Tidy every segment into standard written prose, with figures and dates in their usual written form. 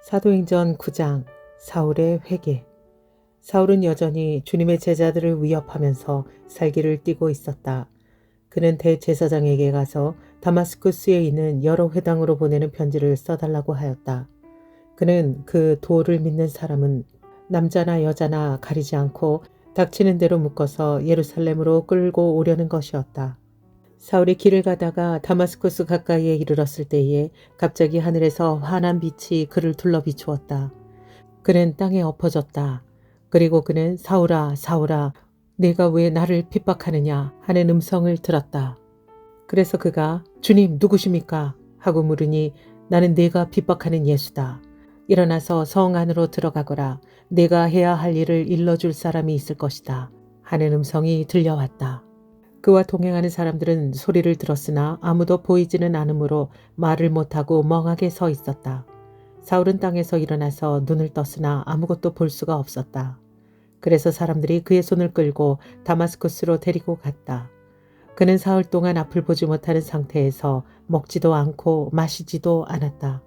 사도행전 9장 사울의 회개. 사울은 여전히 주님의 제자들을 위협하면서 살기를 띠고 있었다. 그는 대제사장에게 가서 다마스쿠스에 있는 여러 회당으로 보내는 편지를 써달라고 하였다. 그는 그 도를 믿는 사람은 남자나 여자나 가리지 않고 닥치는 대로 묶어서 예루살렘으로 끌고 오려는 것이었다. 사울이 길을 가다가 다마스쿠스 가까이에 이르렀을 때에 갑자기 하늘에서 환한 빛이 그를 둘러 비추었다. 그는 땅에 엎어졌다. 그리고 그는 사울아 사울아 네가 왜 나를 핍박하느냐 하는 음성을 들었다. 그래서 그가 주님 누구십니까? 하고 물으니 나는 네가 핍박하는 예수다. 일어나서 성 안으로 들어가거라. 네가 해야 할 일을 일러줄 사람이 있을 것이다. 하는 음성이 들려왔다. 그와 동행하는 사람들은 소리를 들었으나 아무도 보이지는 않으므로 말을 못하고 멍하게 서 있었다. 사울은 땅에서 일어나서 눈을 떴으나 아무것도 볼 수가 없었다. 그래서 사람들이 그의 손을 끌고 다마스쿠스로 데리고 갔다. 그는 사흘 동안 앞을 보지 못하는 상태에서 먹지도 않고 마시지도 않았다.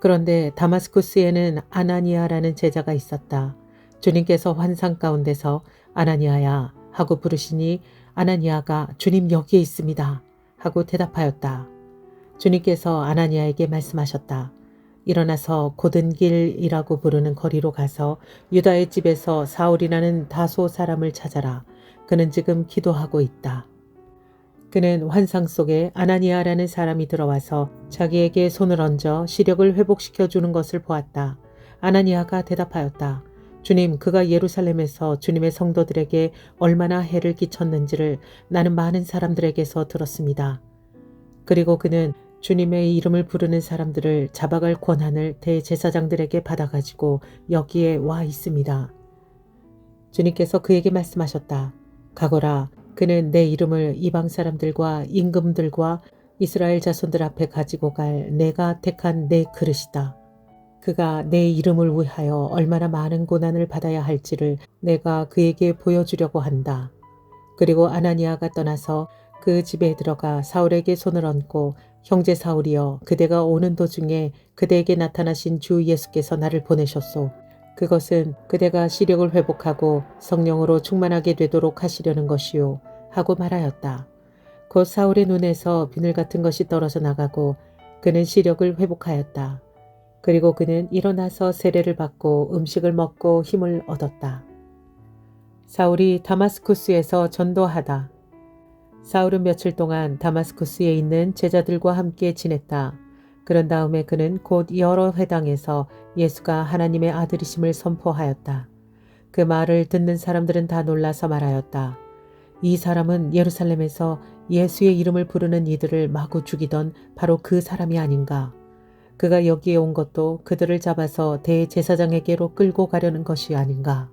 그런데 다마스쿠스에는 아나니아라는 제자가 있었다. 주님께서 환상 가운데서 아나니아야 하고 부르시니 아나니아가 주님 여기에 있습니다 하고 대답하였다. 주님께서 아나니아에게 말씀하셨다. 일어나서 곧은 길이라고 부르는 거리로 가서 유다의 집에서 사울이라는 다소 사람을 찾아라. 그는 지금 기도하고 있다. 그는 환상 속에 아나니아라는 사람이 들어와서 자기에게 손을 얹어 시력을 회복시켜 주는 것을 보았다. 아나니아가 대답하였다. 주님, 그가 예루살렘에서 주님의 성도들에게 얼마나 해를 끼쳤는지를 나는 많은 사람들에게서 들었습니다. 그리고 그는 주님의 이름을 부르는 사람들을 잡아갈 권한을 대제사장들에게 받아가지고 여기에 와 있습니다. 주님께서 그에게 말씀하셨다. 가거라. 그는 내 이름을 이방 사람들과 임금들과 이스라엘 자손들 앞에 가지고 갈 내가 택한 내 그릇이다. 그가 내 이름을 위하여 얼마나 많은 고난을 받아야 할지를 내가 그에게 보여주려고 한다. 그리고 아나니아가 떠나서 그 집에 들어가 사울에게 손을 얹고 형제 사울이여 그대가 오는 도중에 그대에게 나타나신 주 예수께서 나를 보내셨소. 그것은 그대가 시력을 회복하고 성령으로 충만하게 되도록 하시려는 것이요 하고 말하였다. 곧 사울의 눈에서 비늘 같은 것이 떨어져 나가고 그는 시력을 회복하였다. 그리고 그는 일어나서 세례를 받고 음식을 먹고 힘을 얻었다. 사울이 다마스쿠스에서 전도하다. 사울은 며칠 동안 다마스쿠스에 있는 제자들과 함께 지냈다. 그런 다음에 그는 곧 여러 회당에서 예수가 하나님의 아들이심을 선포하였다. 그 말을 듣는 사람들은 다 놀라서 말하였다. 이 사람은 예루살렘에서 예수의 이름을 부르는 이들을 마구 죽이던 바로 그 사람이 아닌가. 그가 여기에 온 것도 그들을 잡아서 대제사장에게로 끌고 가려는 것이 아닌가.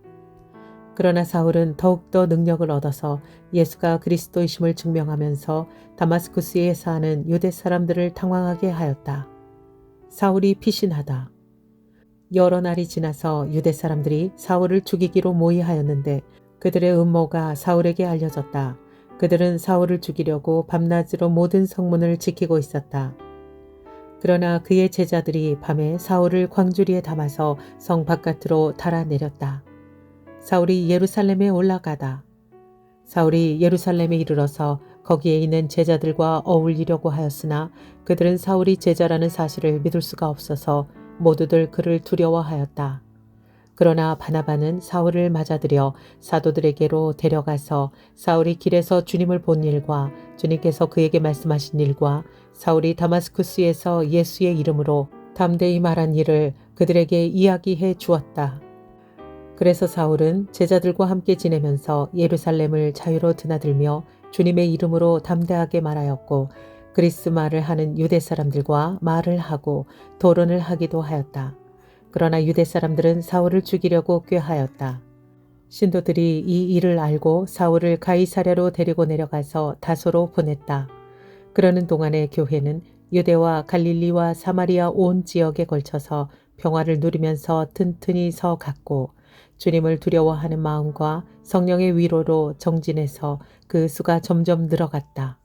그러나 사울은 더욱더 능력을 얻어서 예수가 그리스도이심을 증명하면서 다마스쿠스에 사는 유대 사람들을 당황하게 하였다. 사울이 피신하다. 여러 날이 지나서 유대 사람들이 사울을 죽이기로 모의하였는데 그들의 음모가 사울에게 알려졌다. 그들은 사울을 죽이려고 밤낮으로 모든 성문을 지키고 있었다. 그러나 그의 제자들이 밤에 사울을 광주리에 담아서 성 바깥으로 달아내렸다. 사울이 예루살렘에 올라가다. 사울이 예루살렘에 이르러서 거기에 있는 제자들과 어울리려고 하였으나 그들은 사울이 제자라는 사실을 믿을 수가 없어서 모두들 그를 두려워하였다. 그러나 바나바는 사울을 맞아들여 사도들에게로 데려가서 사울이 길에서 주님을 본 일과 주님께서 그에게 말씀하신 일과 사울이 다마스쿠스에서 예수의 이름으로 담대히 말한 일을 그들에게 이야기해 주었다. 그래서 사울은 제자들과 함께 지내면서 예루살렘을 자유로 드나들며 주님의 이름으로 담대하게 말하였고 그리스 말을 하는 유대 사람들과 말을 하고 토론을 하기도 하였다. 그러나 유대 사람들은 사울을 죽이려고 꾀하였다. 신도들이 이 일을 알고 사울을 가이사랴로 데리고 내려가서 다소로 보냈다. 그러는 동안에 교회는 유대와 갈릴리와 사마리아 온 지역에 걸쳐서 평화를 누리면서 튼튼히 서 갔고 주님을 두려워하는 마음과 성령의 위로로 정진해서 그 수가 점점 늘어갔다.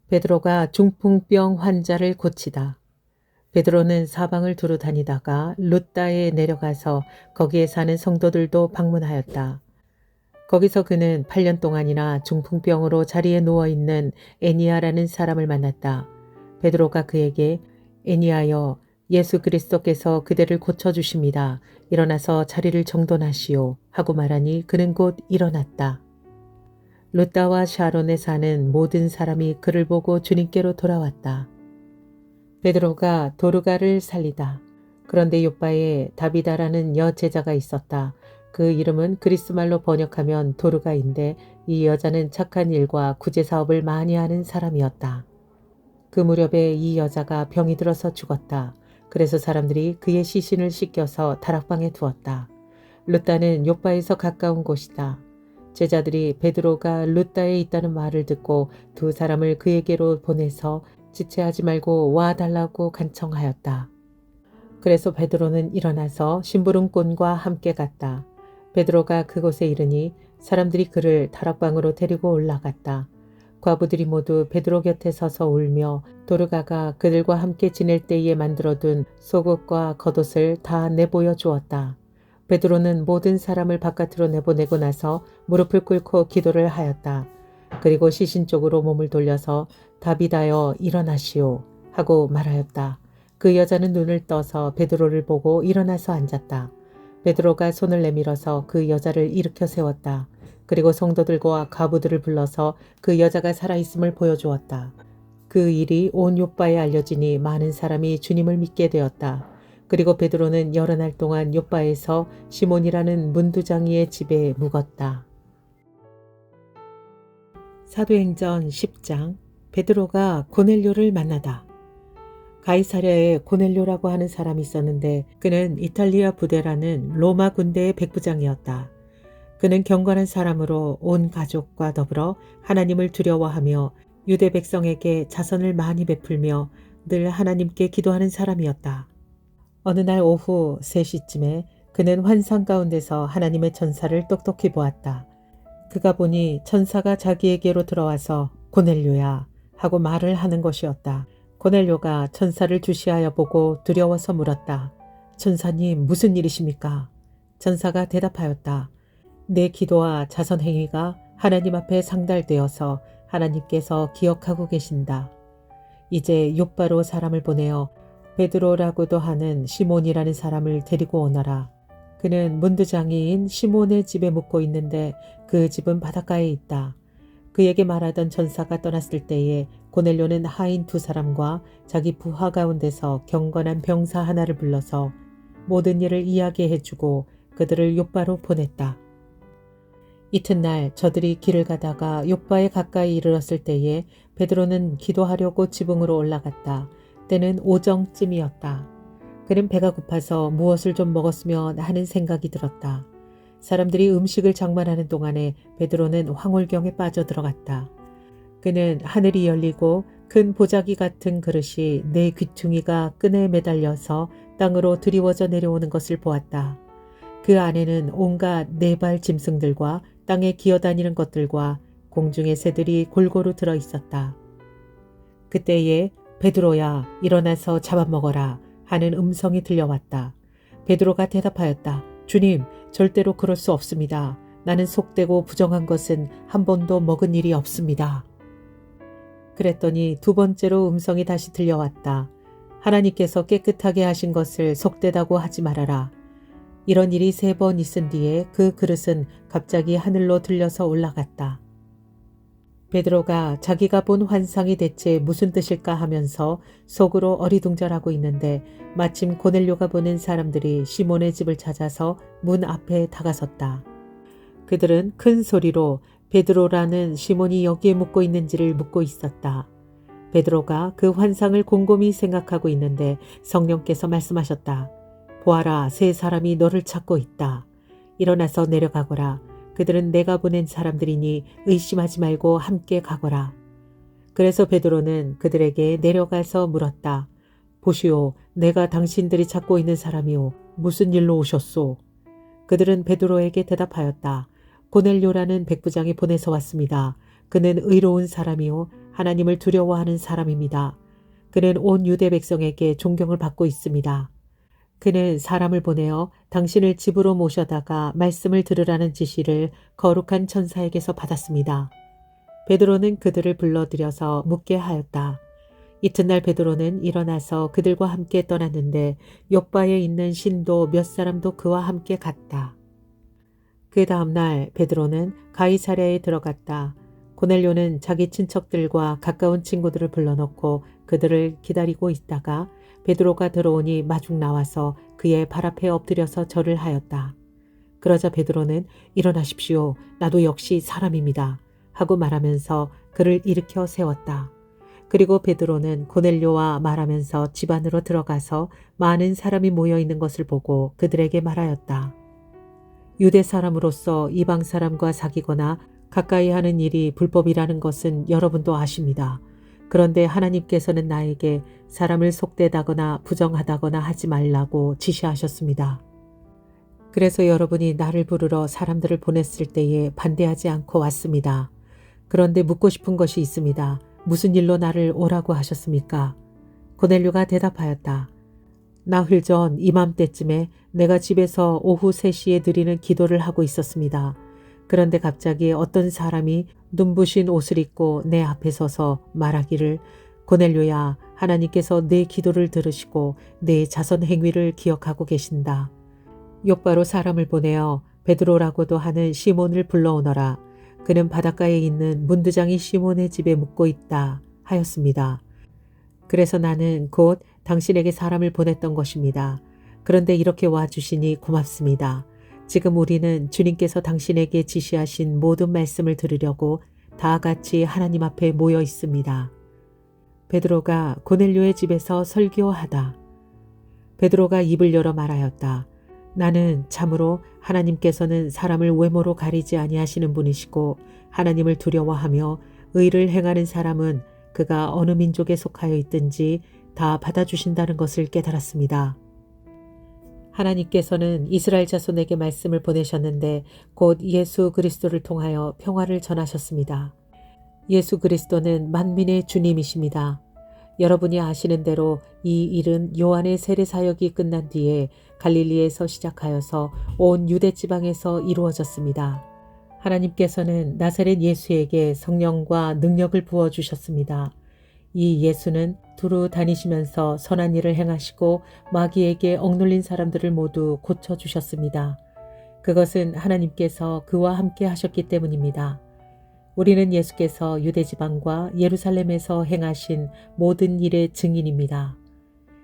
베드로가 중풍병 환자를 고치다. 베드로는 사방을 두루 다니다가 룻다에 내려가서 거기에 사는 성도들도 방문하였다. 거기서 그는 8년 동안이나 중풍병으로 자리에 누워있는 애니아라는 사람을 만났다. 베드로가 그에게 애니아여, 예수 그리스도께서 그대를 고쳐주십니다. 일어나서 자리를 정돈하시오. 하고 말하니 그는 곧 일어났다. 룻다와 샤론에 사는 모든 사람이 그를 보고 주님께로 돌아왔다. 베드로가 도르가를 살리다. 그런데 요바에 다비다라는 여제자가 있었다. 그 이름은 그리스말로 번역하면 도르가인데 이 여자는 착한 일과 구제사업을 많이 하는 사람이었다. 그 무렵에 이 여자가 병이 들어서 죽었다. 그래서 사람들이 그의 시신을 씻겨서 다락방에 두었다. 룻다는 요바에서 가까운 곳이다. 제자들이 베드로가 룻다에 있다는 말을 듣고 두 사람을 그에게로 보내서 지체하지 말고 와달라고 간청하였다. 그래서 베드로는 일어나서 심부름꾼과 함께 갔다. 베드로가 그곳에 이르니 사람들이 그를 다락방으로 데리고 올라갔다. 과부들이 모두 베드로 곁에 서서 울며 도르가가 그들과 함께 지낼 때에 만들어둔 속옷과 겉옷을 다 내보여 주었다. 베드로는 모든 사람을 바깥으로 내보내고 나서 무릎을 꿇고 기도를 하였다. 그리고 시신 쪽으로 몸을 돌려서 다비다여 일어나시오 하고 말하였다. 그 여자는 눈을 떠서 베드로를 보고 일어나서 앉았다. 베드로가 손을 내밀어서 그 여자를 일으켜 세웠다. 그리고 성도들과 과부들을 불러서 그 여자가 살아있음을 보여주었다. 그 일이 온 요바에 알려지니 많은 사람이 주님을 믿게 되었다. 그리고 베드로는 여러 날 동안 요바에서 시몬이라는 문두장이의 집에 묵었다. 사도행전 10장 베드로가 고넬료를 만나다. 가이사랴에 고넬료라고 하는 사람이 있었는데 그는 이탈리아 부대라는 로마 군대의 백부장이었다. 그는 경건한 사람으로 온 가족과 더불어 하나님을 두려워하며 유대 백성에게 자선을 많이 베풀며 늘 하나님께 기도하는 사람이었다. 어느 날 오후 3시쯤에 그는 환상 가운데서 하나님의 천사를 똑똑히 보았다. 그가 보니 천사가 자기에게로 들어와서 고넬료야 하고 말을 하는 것이었다. 고넬료가 천사를 주시하여 보고 두려워서 물었다. 천사님, 무슨 일이십니까? 천사가 대답하였다. 내 기도와 자선 행위가 하나님 앞에 상달되어서 하나님께서 기억하고 계신다. 이제 욥바로 사람을 보내어 베드로라고도 하는 시몬이라는 사람을 데리고 오너라. 그는 문두장이인 시몬의 집에 묵고 있는데 그 집은 바닷가에 있다. 그에게 말하던 천사가 떠났을 때에 고넬료는 하인 2사람과 자기 부하 가운데서 경건한 병사 하나를 불러서 모든 일을 이야기해주고 그들을 욥바로 보냈다. 이튿날 저들이 길을 가다가 욥바에 가까이 이르렀을 때에 베드로는 기도하려고 지붕으로 올라갔다. 때는 오정쯤이었다. 그는 배가 고파서 무엇을 좀 먹었으면 하는 생각이 들었다. 사람들이 음식을 장만하는 동안에 베드로는 황홀경에 빠져들어갔다. 그는 하늘이 열리고 큰 보자기 같은 그릇이 4귀퉁이가 끈에 매달려서 땅으로 드리워져 내려오는 것을 보았다. 그 안에는 온갖 4발 짐승들과 땅에 기어다니는 것들과 공중의 새들이 골고루 들어 있었다. 그때에 베드로야 일어나서 잡아먹어라 하는 음성이 들려왔다. 베드로가 대답하였다. 주님, 절대로 그럴 수 없습니다. 나는 속되고 부정한 것은 한 번도 먹은 일이 없습니다. 그랬더니 2번째로 음성이 다시 들려왔다. 하나님께서 깨끗하게 하신 것을 속되다고 하지 말아라. 이런 일이 3번 있은 뒤에 그 그릇은 갑자기 하늘로 들려서 올라갔다. 베드로가 자기가 본 환상이 대체 무슨 뜻일까 하면서 속으로 어리둥절하고 있는데 마침 고넬료가 보낸 사람들이 시몬의 집을 찾아서 문 앞에 다가섰다. 그들은 큰 소리로 베드로라는 시몬이 여기에 묵고 있는지를 묻고 있었다. 베드로가 그 환상을 곰곰이 생각하고 있는데 성령께서 말씀하셨다. 보아라, 3사람이 너를 찾고 있다. 일어나서 내려가거라. 그들은 내가 보낸 사람들이니 의심하지 말고 함께 가거라. 그래서 베드로는 그들에게 내려가서 물었다. 보시오, 내가 당신들이 찾고 있는 사람이오. 무슨 일로 오셨소? 그들은 베드로에게 대답하였다. 고넬료라는 백부장이 보내서 왔습니다. 그는 의로운 사람이요 하나님을 두려워하는 사람입니다. 그는 온 유대 백성에게 존경을 받고 있습니다. 그는 사람을 보내어 당신을 집으로 모셔다가 말씀을 들으라는 지시를 거룩한 천사에게서 받았습니다. 베드로는 그들을 불러들여서 묻게 하였다. 이튿날 베드로는 일어나서 그들과 함께 떠났는데 욥바에 있는 신도 몇 사람도 그와 함께 갔다. 그 다음날 베드로는 가이사랴에 들어갔다. 고넬료는 자기 친척들과 가까운 친구들을 불러놓고 그들을 기다리고 있다가 베드로가 들어오니 마중 나와서 그의 발 앞에 엎드려서 절을 하였다. 그러자 베드로는 일어나십시오. 나도 역시 사람입니다. 하고 말하면서 그를 일으켜 세웠다. 그리고 베드로는 고넬료와 말하면서 집 안으로 들어가서 많은 사람이 모여 있는 것을 보고 그들에게 말하였다. 유대 사람으로서 이방 사람과 사귀거나 가까이 하는 일이 불법이라는 것은 여러분도 아십니다. 그런데 하나님께서는 나에게 사람을 속되다거나 부정하다거나 하지 말라고 지시하셨습니다. 그래서 여러분이 나를 부르러 사람들을 보냈을 때에 반대하지 않고 왔습니다. 그런데 묻고 싶은 것이 있습니다. 무슨 일로 나를 오라고 하셨습니까? 고넬료가 대답하였다. 나흘 전 이맘때쯤에 내가 집에서 오후 3시에 드리는 기도를 하고 있었습니다. 그런데 갑자기 어떤 사람이 눈부신 옷을 입고 내 앞에 서서 말하기를 고넬료야, 하나님께서 내 기도를 들으시고 내 자선 행위를 기억하고 계신다. 욥바로 사람을 보내어 베드로라고도 하는 시몬을 불러오너라. 그는 바닷가에 있는 문드장이 시몬의 집에 묵고 있다 하였습니다. 그래서 나는 곧 당신에게 사람을 보냈던 것입니다. 그런데 이렇게 와주시니 고맙습니다. 지금 우리는 주님께서 당신에게 지시하신 모든 말씀을 들으려고 다 같이 하나님 앞에 모여 있습니다. 베드로가 고넬료의 집에서 설교하다. 베드로가 입을 열어 말하였다. 나는 참으로 하나님께서는 사람을 외모로 가리지 아니하시는 분이시고 하나님을 두려워하며 의를 행하는 사람은 그가 어느 민족에 속하여 있든지 다 받아주신다는 것을 깨달았습니다. 하나님께서는 이스라엘 자손에게 말씀을 보내셨는데 곧 예수 그리스도를 통하여 평화를 전하셨습니다. 예수 그리스도는 만민의 주님이십니다. 여러분이 아시는 대로 이 일은 요한의 세례 사역이 끝난 뒤에 갈릴리에서 시작하여서 온 유대 지방에서 이루어졌습니다. 하나님께서는 나사렛 예수에게 성령과 능력을 부어주셨습니다. 이 예수는 두루 다니시면서 선한 일을 행하시고 마귀에게 억눌린 사람들을 모두 고쳐주셨습니다. 그것은 하나님께서 그와 함께 하셨기 때문입니다. 우리는 예수께서 유대지방과 예루살렘에서 행하신 모든 일의 증인입니다.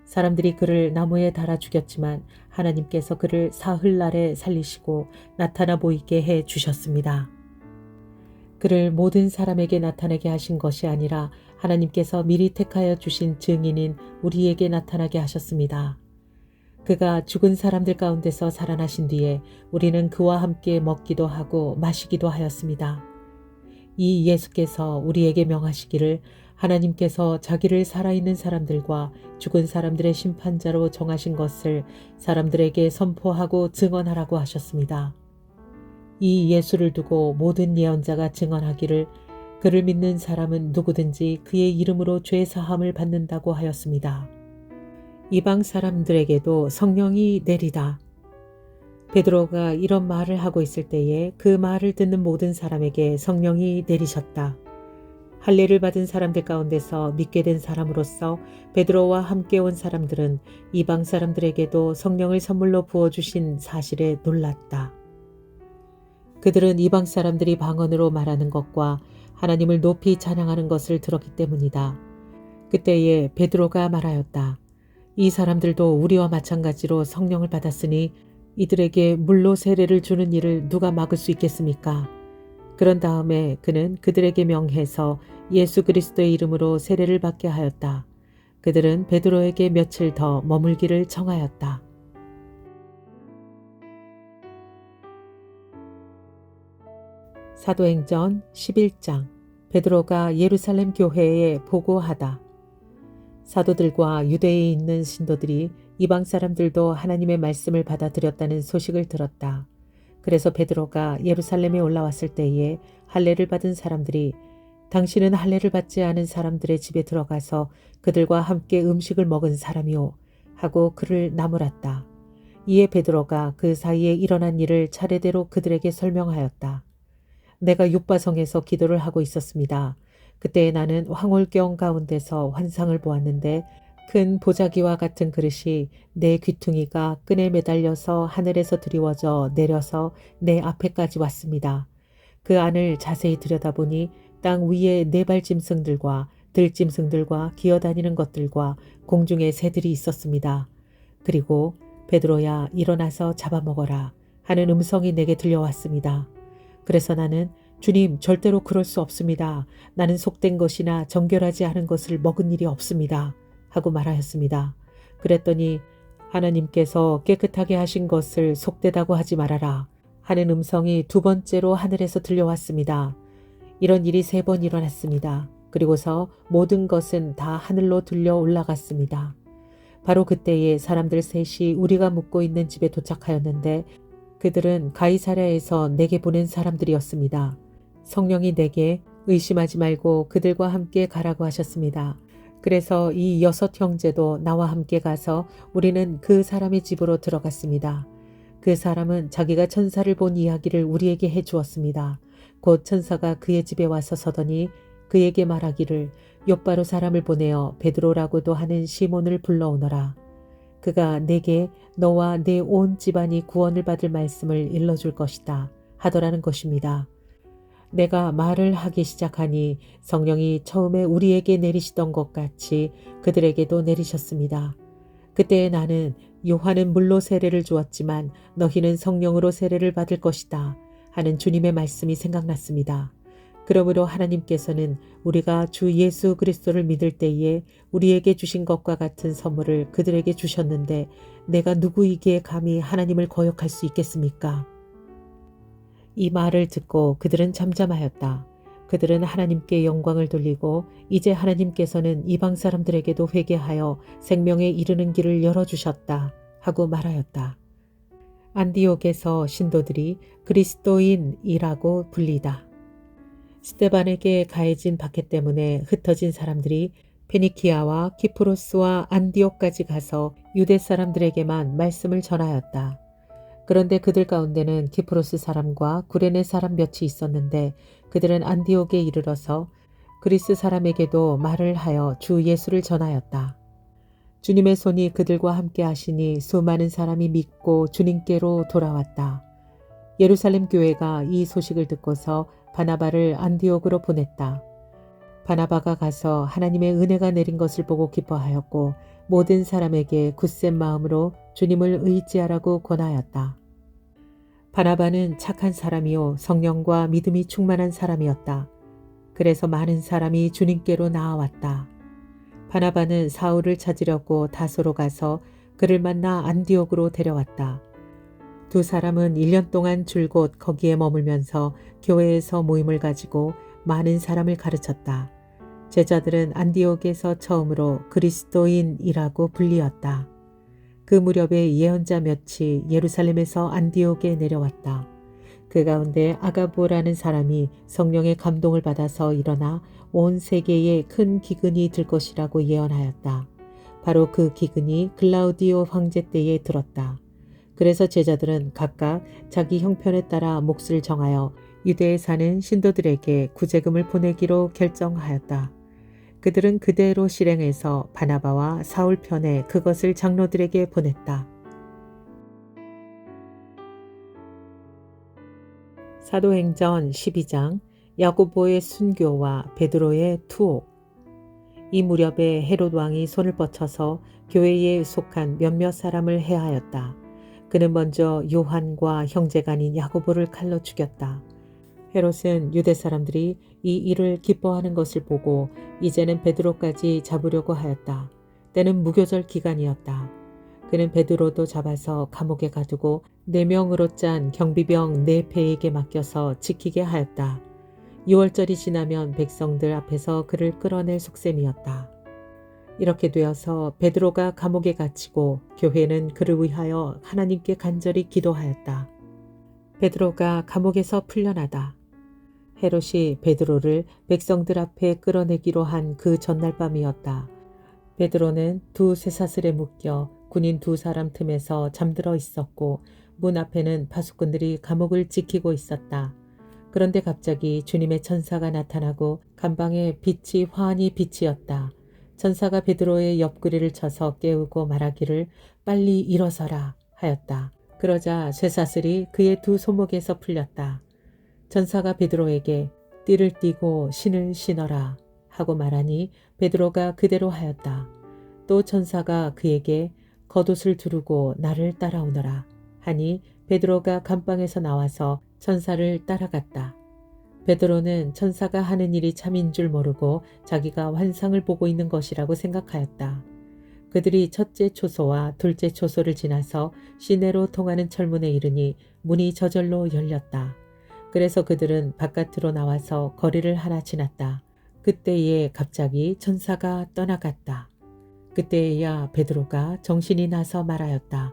사람들이 그를 나무에 달아 죽였지만 하나님께서 그를 사흘날에 살리시고 나타나 보이게 해 주셨습니다. 그를 모든 사람에게 나타나게 하신 것이 아니라 하나님께서 미리 택하여 주신 증인인 우리에게 나타나게 하셨습니다. 그가 죽은 사람들 가운데서 살아나신 뒤에 우리는 그와 함께 먹기도 하고 마시기도 하였습니다. 이 예수께서 우리에게 명하시기를 하나님께서 자기를 살아있는 사람들과 죽은 사람들의 심판자로 정하신 것을 사람들에게 선포하고 증언하라고 하셨습니다. 이 예수를 두고 모든 예언자가 증언하기를 그를 믿는 사람은 누구든지 그의 이름으로 죄 사함을 받는다고 하였습니다. 이방 사람들에게도 성령이 내리다. 베드로가 이런 말을 하고 있을 때에 그 말을 듣는 모든 사람에게 성령이 내리셨다. 할례를 받은 사람들 가운데서 믿게 된 사람으로서 베드로와 함께 온 사람들은 이방 사람들에게도 성령을 선물로 부어주신 사실에 놀랐다. 그들은 이방 사람들이 방언으로 말하는 것과 하나님을 높이 찬양하는 것을 들었기 때문이다. 그때에 베드로가 말하였다. 이 사람들도 우리와 마찬가지로 성령을 받았으니 이들에게 물로 세례를 주는 일을 누가 막을 수 있겠습니까? 그런 다음에 그는 그들에게 명해서 예수 그리스도의 이름으로 세례를 받게 하였다. 그들은 베드로에게 며칠 더 머물기를 청하였다. 사도행전 11장 베드로가 예루살렘 교회에 보고하다. 사도들과 유대에 있는 신도들이 이방 사람들도 하나님의 말씀을 받아들였다는 소식을 들었다. 그래서 베드로가 예루살렘에 올라왔을 때에 할례를 받은 사람들이 당신은 할례를 받지 않은 사람들의 집에 들어가서 그들과 함께 음식을 먹은 사람이오 하고 그를 나무랐다. 이에 베드로가 그 사이에 일어난 일을 차례대로 그들에게 설명하였다. 내가 욥바성에서 기도를 하고 있었습니다. 그때 나는 황홀경 가운데서 환상을 보았는데 큰 보자기와 같은 그릇이 내 귀퉁이가 끈에 매달려서 하늘에서 드리워져 내려서 내 앞에까지 왔습니다. 그 안을 자세히 들여다보니 땅 위에 네발짐승들과 들짐승들과 기어다니는 것들과 공중의 새들이 있었습니다. 그리고 베드로야 일어나서 잡아먹어라 하는 음성이 내게 들려왔습니다. 그래서 나는 주님 절대로 그럴 수 없습니다. 나는 속된 것이나 정결하지 않은 것을 먹은 일이 없습니다. 하고 말하였습니다. 그랬더니 하나님께서 깨끗하게 하신 것을 속되다고 하지 말아라 하는 음성이 두 번째로 하늘에서 들려왔습니다. 이런 일이 3번 일어났습니다. 그리고서 모든 것은 다 하늘로 들려 올라갔습니다. 바로 그때에 사람들 셋이 우리가 묵고 있는 집에 도착하였는데 그들은 가이사랴에서 내게 보낸 사람들이었습니다. 성령이 내게 의심하지 말고 그들과 함께 가라고 하셨습니다. 그래서 이 6 형제도 나와 함께 가서 우리는 그 사람의 집으로 들어갔습니다. 그 사람은 자기가 천사를 본 이야기를 우리에게 해주었습니다. 곧 천사가 그의 집에 와서 서더니 그에게 말하기를 욥바로 사람을 보내어 베드로라고도 하는 시몬을 불러오너라. 그가 내게 너와 내 온 집안이 구원을 받을 말씀을 일러줄 것이다 하더라는 것입니다. 내가 말을 하기 시작하니 성령이 처음에 우리에게 내리시던 것 같이 그들에게도 내리셨습니다. 그때 나는 요한은 물로 세례를 주었지만 너희는 성령으로 세례를 받을 것이다 하는 주님의 말씀이 생각났습니다. 그러므로 하나님께서는 우리가 주 예수 그리스도를 믿을 때에 우리에게 주신 것과 같은 선물을 그들에게 주셨는데 내가 누구이기에 감히 하나님을 거역할 수 있겠습니까? 이 말을 듣고 그들은 잠잠하였다. 그들은 하나님께 영광을 돌리고 이제 하나님께서는 이방 사람들에게도 회개하여 생명에 이르는 길을 열어주셨다 하고 말하였다. 안디옥에서 신도들이 그리스도인이라고 불리다. 스데반에게 가해진 박해 때문에 흩어진 사람들이 페니키아와 키프로스와 안디옥까지 가서 유대 사람들에게만 말씀을 전하였다. 그런데 그들 가운데는 키프로스 사람과 구레네 사람 몇이 있었는데 그들은 안디옥에 이르러서 그리스 사람에게도 말을 하여 주 예수를 전하였다. 주님의 손이 그들과 함께 하시니 수많은 사람이 믿고 주님께로 돌아왔다. 예루살렘 교회가 이 소식을 듣고서 바나바를 안디옥으로 보냈다. 바나바가 가서 하나님의 은혜가 내린 것을 보고 기뻐하였고 모든 사람에게 굳센 마음으로 주님을 의지하라고 권하였다. 바나바는 착한 사람이요 성령과 믿음이 충만한 사람이었다. 그래서 많은 사람이 주님께로 나아왔다. 바나바는 사울을 찾으려고 다소로 가서 그를 만나 안디옥으로 데려왔다. 두 사람은 1년 동안 줄곧 거기에 머물면서 교회에서 모임을 가지고 많은 사람을 가르쳤다. 제자들은 안디옥에서 처음으로 그리스도인이라고 불리었다. 그 무렵에 예언자 몇이 예루살렘에서 안디옥에 내려왔다. 그 가운데 아가보라는 사람이 성령의 감동을 받아서 일어나 온 세계에 큰 기근이 들 것이라고 예언하였다. 바로 그 기근이 글라우디오 황제 때에 들었다. 그래서 제자들은 각각 자기 형편에 따라 몫을 정하여 유대에 사는 신도들에게 구제금을 보내기로 결정하였다. 그들은 그대로 실행해서 바나바와 사울 편에 그것을 장로들에게 보냈다. 사도행전 12장 야고보의 순교와 베드로의 투옥. 이 무렵에 헤롯 왕이 손을 뻗쳐서 교회에 속한 몇몇 사람을 해하였다. 그는 먼저 요한과 형제간인 야고보를 칼로 죽였다. 헤롯은 유대 사람들이 이 일을 기뻐하는 것을 보고 이제는 베드로까지 잡으려고 하였다. 때는 무교절 기간이었다. 그는 베드로도 잡아서 감옥에 가두고 4명으로 짠 경비병 4패에게 맡겨서 지키게 하였다. 6월절이 지나면 백성들 앞에서 그를 끌어낼 속셈이었다. 이렇게 되어서 베드로가 감옥에 갇히고 교회는 그를 위하여 하나님께 간절히 기도하였다. 베드로가 감옥에서 풀려나다. 헤롯이 베드로를 백성들 앞에 끌어내기로 한 그 전날 밤이었다. 베드로는 두 쇠사슬에 묶여 군인 두 사람 틈에서 잠들어 있었고 문 앞에는 파수꾼들이 감옥을 지키고 있었다. 그런데 갑자기 주님의 천사가 나타나고 간방에 빛이 환히 빛이었다. 천사가 베드로의 옆구리를 쳐서 깨우고 말하기를 빨리 일어서라 하였다. 그러자 쇠사슬이 그의 두 손목에서 풀렸다. 천사가 베드로에게 띠를 띠고 신을 신어라 하고 말하니 베드로가 그대로 하였다. 또 천사가 그에게 겉옷을 두르고 나를 따라오너라 하니 베드로가 감방에서 나와서 천사를 따라갔다. 베드로는 천사가 하는 일이 참인 줄 모르고 자기가 환상을 보고 있는 것이라고 생각하였다. 그들이 첫째 초소와 둘째 초소를 지나서 시내로 통하는 철문에 이르니 문이 저절로 열렸다. 그래서 그들은 바깥으로 나와서 거리를 하나 지났다. 그때에 갑자기 천사가 떠나갔다. 그때에야 베드로가 정신이 나서 말하였다.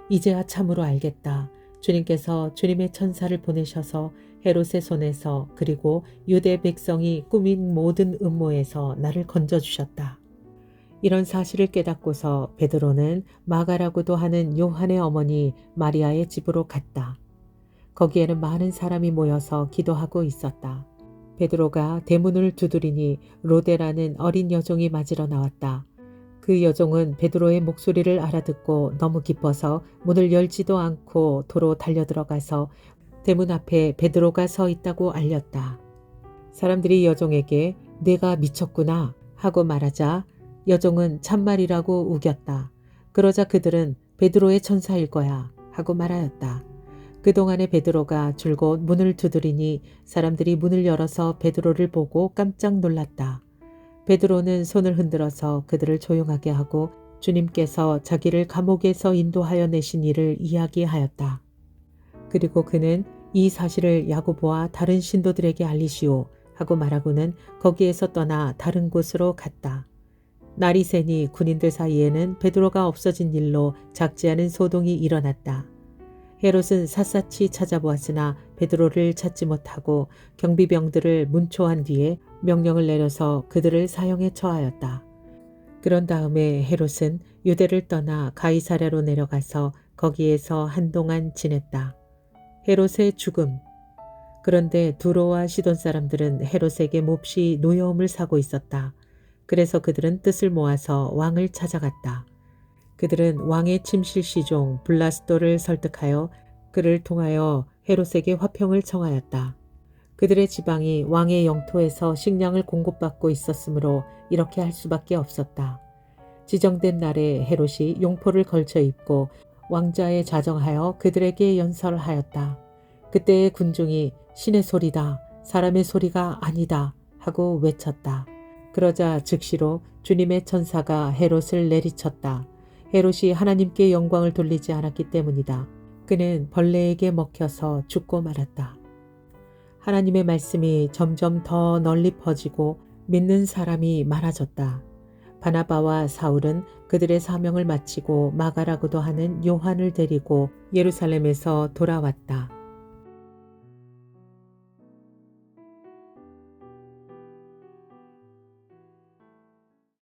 이제야 참으로 알겠다. 주님께서 주님의 천사를 보내셔서 헤롯의 손에서 그리고 유대 백성이 꾸민 모든 음모에서 나를 건져주셨다. 이런 사실을 깨닫고서 베드로는 마가라고도 하는 요한의 어머니 마리아의 집으로 갔다. 거기에는 많은 사람이 모여서 기도하고 있었다. 베드로가 대문을 두드리니 로데라는 어린 여종이 맞으러 나왔다. 그 여종은 베드로의 목소리를 알아듣고 너무 기뻐서 문을 열지도 않고 도로 달려들어가서 대문 앞에 베드로가 서 있다고 알렸다. 사람들이 여종에게 내가 미쳤구나 하고 말하자 여종은 참말이라고 우겼다. 그러자 그들은 베드로의 천사일 거야 하고 말하였다. 그동안에 베드로가 줄곧 문을 두드리니 사람들이 문을 열어서 베드로를 보고 깜짝 놀랐다. 베드로는 손을 흔들어서 그들을 조용하게 하고 주님께서 자기를 감옥에서 인도하여 내신 일을 이야기하였다. 그리고 그는 이 사실을 야고보와 다른 신도들에게 알리시오 하고 말하고는 거기에서 떠나 다른 곳으로 갔다. 날이 새니 군인들 사이에는 베드로가 없어진 일로 작지 않은 소동이 일어났다. 헤롯은 샅샅이 찾아보았으나 베드로를 찾지 못하고 경비병들을 문초한 뒤에 명령을 내려서 그들을 사형에 처하였다. 그런 다음에 헤롯은 유대를 떠나 가이사랴로 내려가서 거기에서 한동안 지냈다. 헤롯의 죽음. 그런데 두로와 시돈 사람들은 헤롯에게 몹시 노여움을 사고 있었다. 그래서 그들은 뜻을 모아서 왕을 찾아갔다. 그들은 왕의 침실 시종 블라스도를 설득하여 그를 통하여 헤롯에게 화평을 청하였다. 그들의 지방이 왕의 영토에서 식량을 공급받고 있었으므로 이렇게 할 수밖에 없었다. 지정된 날에 헤롯이 용포를 걸쳐 입고 왕자에 자정하여 그들에게 연설하였다. 그때의 군중이 신의 소리다, 사람의 소리가 아니다 하고 외쳤다. 그러자 즉시로 주님의 천사가 헤롯을 내리쳤다. 헤롯이 하나님께 영광을 돌리지 않았기 때문이다. 그는 벌레에게 먹혀서 죽고 말았다. 하나님의 말씀이 점점 더 널리 퍼지고 믿는 사람이 많아졌다. 바나바와 사울은 그들의 사명을 마치고 마가라고도 하는 요한을 데리고 예루살렘에서 돌아왔다.